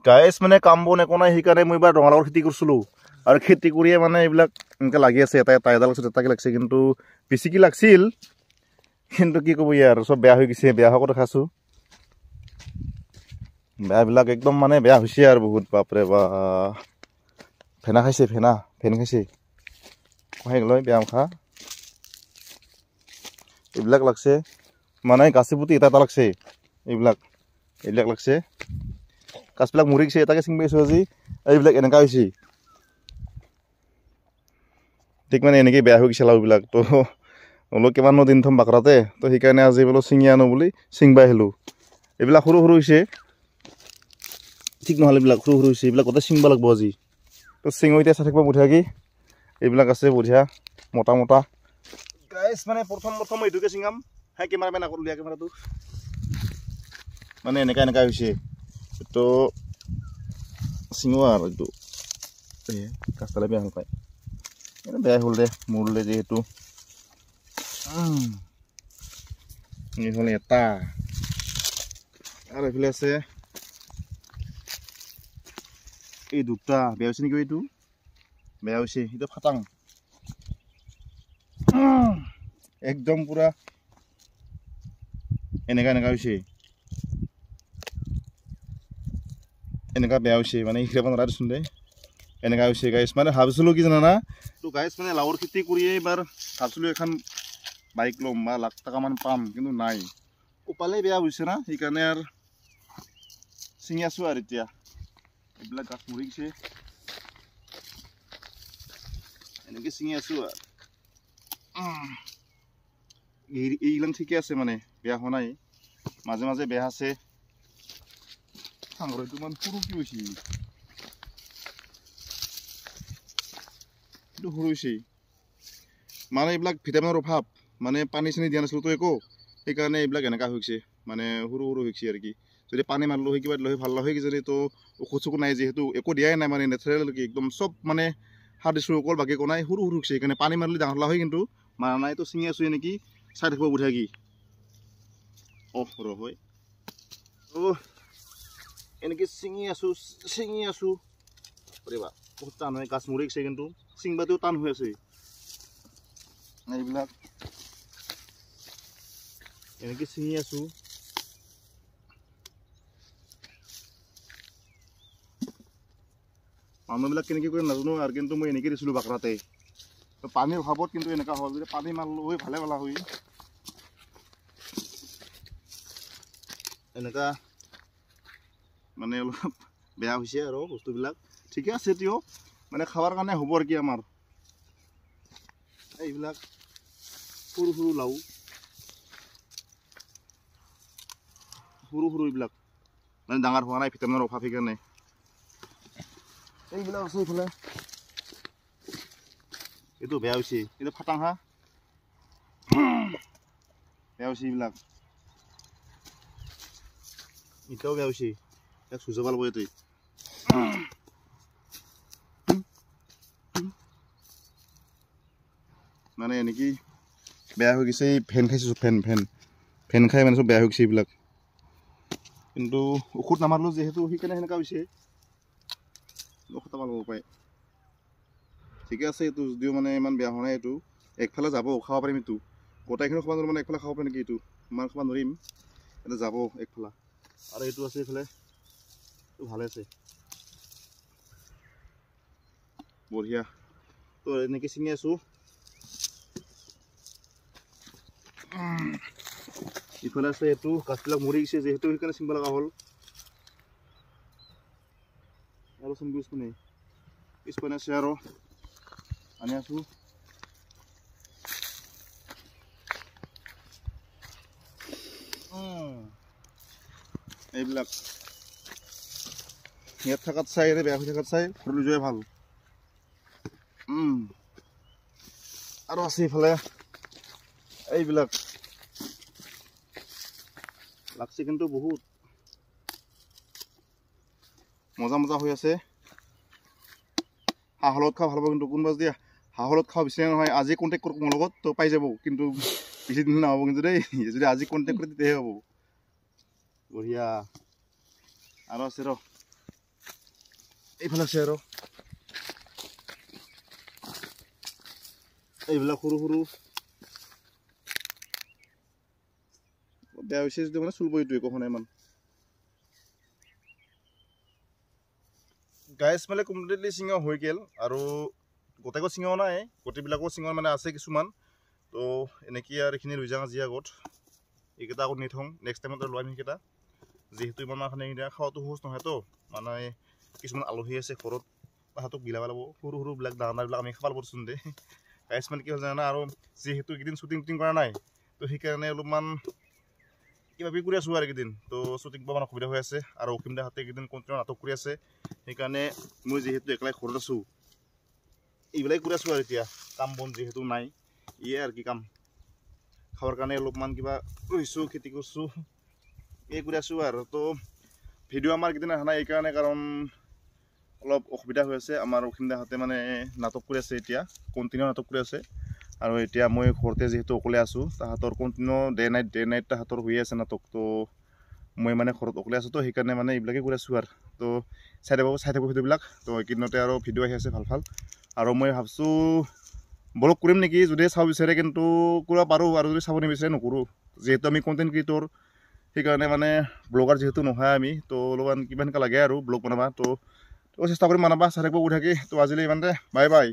গাইছ মানে কাম বন একো নাই সেইকাৰণে মই এবাৰ ৰঙালাওৰ খেতি কৰিছিলোঁ আৰু খেতি কৰিয়ে মানে এইবিলাক এনেকৈ লাগি আছে এটা এটা এডাল এটাকে লাগিছে কিন্তু বেছিকৈ লাগিছিল কিন্তু কি ক'ব ইয়াৰ চব বেয়া হৈ গৈছে বেয়া হোৱাকো দেখাইছোঁ বেয়াবিলাক একদম মানে বেয়া হৈছে আৰু বহুত বাপৰে বা ফেনা খাইছে ফেন খাইছে কহাই লয় বেয়া খা এইবিলাক লাগছে মানে গাছে পুতি এটা এটা লাগছে এইবিলাক লাগছে গাছবিলাক মৰি গৈছে এটাকে ছিঙি পাইছোঁ আজি এইবিলাক এনেকুৱা হৈছে ঠিক মানে এনেকৈ বেয়া হৈ গৈছে লাওবিলাক তো বোলো কিমানো দিন থম বাকৰাতে তো সেইকাৰণে আজি বোলো ছিঙি আনো বুলি ছিঙিব আহিলোঁ এইবিলাক সৰু সৰু হৈছে ঠিক নহ'লে এইবিলাক সৰু সৰু হৈছে এইবিলাক গোটেই ছিঙিব লাগিব আজি তো ছিঙো এতিয়া চাই থাকিব বঢ়িয়া কি এইবিলাক আছে বঢ়িয়া মোটা মোটা গাইছ মানে প্ৰথম এইটোকে ছিঙাম হাই কেমেৰামেন আকৌ উলিয়া কেমেৰাটো মানে এনেকুৱা হৈছে তো ছিঙো আৰু এইটো কাষ্টালে বেয়া হ'ল পায় বেয়া হ'ল দে মৰিলে যিহেতু এই হ'ল এটা আৰু এইফালে আছে এই দুটা বেয়া হৈছে নেকি এইটো বেয়া হৈছে এইটো ফাটাং একদম পুৰা এনেকুৱা হৈছে এনেকুৱা বেয়া হৈছে মানে শিকাব নোৱাৰা দেচোন দে এনেকুৱা হৈছে গাইছ মানে ভাবিছিলোঁ কি জানা তো গাইছ মানে লাওৰ খেতি কৰিয়ে এইবাৰ ভাবিছিলোঁ এখন বাইক ল'ম বা লাখ টকামান পাম কিন্তু নাই উপালেই বেয়া হৈছে না সেইকাৰণে আৰু ছিঙি আছোঁ আৰু এতিয়া এইবিলাক গাছ মৰি গৈছে এনেকৈ ছিঙি আছোঁ আৰু এইবিলাক ঠিকে আছে মানে বেয়া হোৱা নাই মাজে মাজে বেয়া আছে সাংঘৰ এইটো ইমান সৰু কি হৈছে এইটো সৰু হৈছে মানে এইবিলাক ভিটামিনৰ অভাৱ মানে পানী চানী দিয়া নাছিলোঁ তো একো সেইকাৰণে এইবিলাক এনেকুৱা হৈ গৈছে মানে সৰু হৈ গৈছে আৰু কি যদি পানী মাৰিলোঁ হয় কিবা দিলোঁ হয় ভাল হয় কিজানি তো ঔষধ চকুত নাই যিহেতু একো দিয়াই নাই মানে নেচাৰেল কি একদম চব মানে সাৰ দিছোঁ অকল বাকী একো নাই সৰু হৈছে সেইকাৰণে পানী মাৰিলে ডাঙৰ হয় কিন্তু মাৰা নাই তো ছিঙি আছোঁ এনেকৈ চাই থাকিব বঢ়িয়া কি হয় এনেকৈ ছিঙি আছোঁ ৰবা বহুত টান হয় গাছ মৰি গৈছে কিন্তু ছিঙবাটো টান হৈ আছে এইবিলাক এনেকৈ ছিঙি আছোঁ মানুহবিলাক কেনেকৈ কৰি নাজানো আৰু কিন্তু মই এনেকৈ দিছিলোঁ বাকৰাতে পানীৰ অভাৱত কিন্তু এনেকুৱা হ'ল যদি পানী মাৰিলোঁ হৈ ভালে পালা হৈ এনেকুৱা মানে অলপ বেয়া হৈছে আৰু বস্তুবিলাক ঠিকে আছে তিয় মানে খাবৰ কাৰণে হ'ব আৰু কি আমাৰ এইবিলাক সৰু লাও সৰু এইবিলাক মানে ডাঙৰ হোৱা নাই ভিটামিনৰ অভাৱ সেইকাৰণে এইবিলাক আছে এইফালে এইটো বেয়া হৈছে এইটো ফাটাং হা বেয়া হৈছে এইবিলাক এতিয়াও বেয়া হৈছে ইয়াক চুই যাব লাগিব ইয়াতে মানে এনেকৈ বেয়া হৈ গৈছে ফেন খাইছোঁ ফেন খাই মানে চব বেয়া হৈ গৈছে এইবিলাক কিন্তু ঔষধ নামাৰিলোঁ যিহেতু সেইকাৰণে সেনেকুৱা হৈছে ঔষধ পাব পাৰে ঠিকে আছে এইটো যদিও মানে ইমান বেয়া হোৱা নাই এইটো একফালে যাব খাব পাৰিম এইটো গোটাইখিনি খাব নোৱাৰোঁ মানে একফালে খাব পাৰিম নেকি এইটো ইমান খাব নোৱাৰিম এটা যাব একফালে আৰু এইটো আছে এইফালে এইটো ভালে আছে বঢ়িয়া তো এনেকৈ ছিঙি আছোঁ ইফালে আছে এইটো গাছবিলাক মৰি গৈছে যিহেতু সেইকাৰণে ছিঙিব লগা হ'ল আৰু ছিঙি পিছপিনে আছে আৰু আনি আছোঁ এইবিলাক ইয়াত থকাত চাই বেয়া হৈ থকাত চাই ঘৰ লৈ যোৱাই ভাল আৰু আছে এইফালে এইবিলাক লাগছে কিন্তু বহুত মজা হৈ আছে হাঁহলত খাওঁ ভাল পাব কিন্তু কোনোবা যদি হাঁহলত খাওঁ বিচাৰে নহয় আজি কণ্টেক্ট কৰক মোৰ লগত তো পাই যাব কিন্তু বেছি দিন নহ'ব কিন্তু দেই যদি আজি কণ্টেক্ট কৰে তেতিয়াহে হ'ব বঢ়িয়া আৰু আছে ৰ এইফালে আছে আৰু এইবিলাক সৰু সৰু বেয়া হৈছে যদি মানে চুলব এইটো একো নাই ইমান গাইছ মানে কমপ্লিটলি চিঙা হৈ গ'ল আৰু গোটেইকো চিঙাও নাই গোটেইবিলাকো চিঙা মানে আছে কিছুমান তো এনেকৈ আৰু এইখিনি লৈ যাওঁ আজি আগত এইকেইটা আকৌ নি থওঁ নেক্সট টাইমত লৈ আনিম সেইকেইটা যিহেতু ইমান মানে এতিয়া খোৱাটো সহজ নহয়তো মানে কিছুমান আলহী আছে ঘৰত তাহাঁতক বিলাব লাগিব সৰু সৰুবিলাক ডাঙৰবিলাক আমি খাব লাগিবচোন দে গাইছ মানে কি হ'ল জানা আৰু যিহেতু এইকেইদিন শ্বুটিং কৰা নাই তো সেইকাৰণে অলপমান কিবা কিবি কৰি আছোঁ আৰু এইকেইদিন তো শ্বুটিং কৰিব অসুবিধা হৈ আছে আৰু অসীমদা হাতে এইকেইদিন কণ্টিনিউ নাটক কৰি আছে সেইকাৰণে মই যিহেতু একলাই ঘৰত আছোঁ এইবিলাকে কৰি আছোঁ আৰু এতিয়া কাম বন যিহেতু নাই ইয়ে আৰু কি কাম খাবৰ কাৰণে অলপমান কিবা কৰিছোঁ খেতি কৰিছোঁ এই কৰি আছোঁ আৰু তো ভিডিঅ' আমাৰ কেইদিন অহা নাই এইকাৰণে কাৰণ অলপ অসুবিধা হৈ আছে আমাৰ অসীমদাহঁতে মানে নাটক কৰি আছে এতিয়া কণ্টিনিউ নাটক কৰি আছে আৰু এতিয়া মই ঘৰতে যিহেতু অকলে আছোঁ তাহাঁতৰ কণ্টিনিউ ডে নাইট তাহাঁতৰ হৈ আছে নাটক তো মই মানে ঘৰত অকলে আছোঁ তো সেইকাৰণে মানে এইবিলাকে কৰি আছোঁ আৰু তো চাই থাকোঁ ভিডিঅ'বিলাক তো এইকেইদিনতে আৰু ভিডিঅ' আহি আছে ভাল আৰু মই ভাবছোঁ ব্লগ কৰিম নেকি যদি চাব বিচাৰে কিন্তু কৰিব পাৰোঁ আৰু যদি চাব নিবিচাৰে নকৰোঁ যিহেতু আমি কণ্টেণ্ট ক্ৰিয়েটৰ সেইকাৰণে মানে ব্লগাৰ যিহেতু নহয় আমি তো অলপমান কিবা এনেকুৱা লাগে আৰু ব্লগ বনাবা তো চেষ্টা কৰিম বনাবা চাই থাকিব গৈ থাকি তো আজিলৈ ইমানতে বাই বাই